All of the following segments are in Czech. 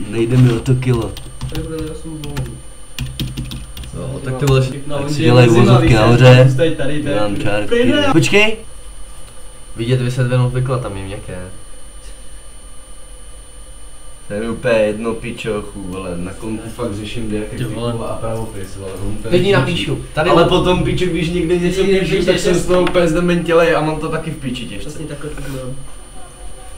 Nejde mi o to kilo. No, tak ty vole, ať si dělají vozovky nahoře, dělám čárky. Počkej! vidět vysedvenou pekla, tam je měkké. To je úplně jedno pičochu, ale na konku fakt řeším diakritiku a pravopis, ale teď ji napíšu. Tady ale potom piču, když někde něco píšu, tak jsem z toho úplně zdementělej a mám to taky v piči těžce. Přesně takhle to bylo.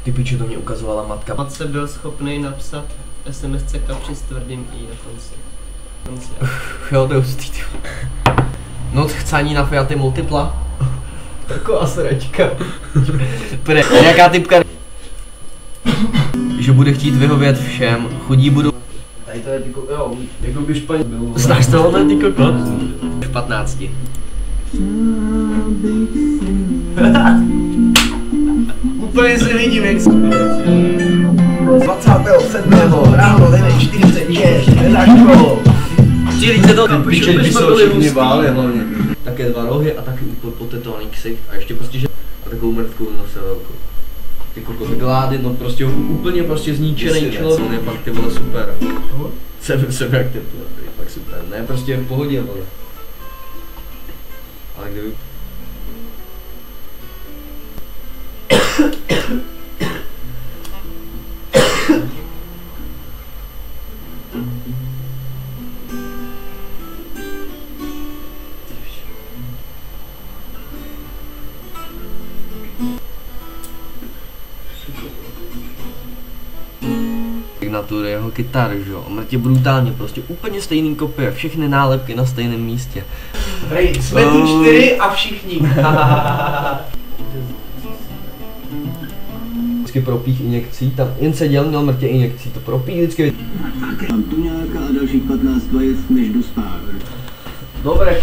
Ty piču, to mě ukazovala matka. Matce byl schopný napsat SMS kapři s tvrdým i na konci. Jo, to je hustý, ty. Noc chcání na Fiaty Multipla. Taková sračka. Půjde, nějaká typka. Že bude chtít vyhovět všem, chudí budou. Tady to je tyko, jo, jako by španě bylo. Znáš tohle ty kokot? V 15. Úplně si vidím, jak 27. ráno 9:46, nedáš školu. Čilice to Ty piče, když jsou všichni báli hlavně. Také 2 rohy a taky potetovaný ksicht a ještě prostě že a takovou mrtkou zase velkou. Ty kokos glády, no prostě úplně prostě zničený člověk. On je fakt ty vole super. Jsem jak teplo, to je fakt super. Ne, prostě v pohodě vole. Ale kdyby... signatury jeho kytar, že jo, mrtě brutálně, prostě úplně stejný kopie, všechny nálepky na stejném místě. Prej, jsme tu 4 a všichni. Vždycky propích injekcí, tam jen seděl, měl mrtě injekcí, to propích vždycky. Mám tu nějaká a dalších 15 vajec, než jdu spát. Dobré,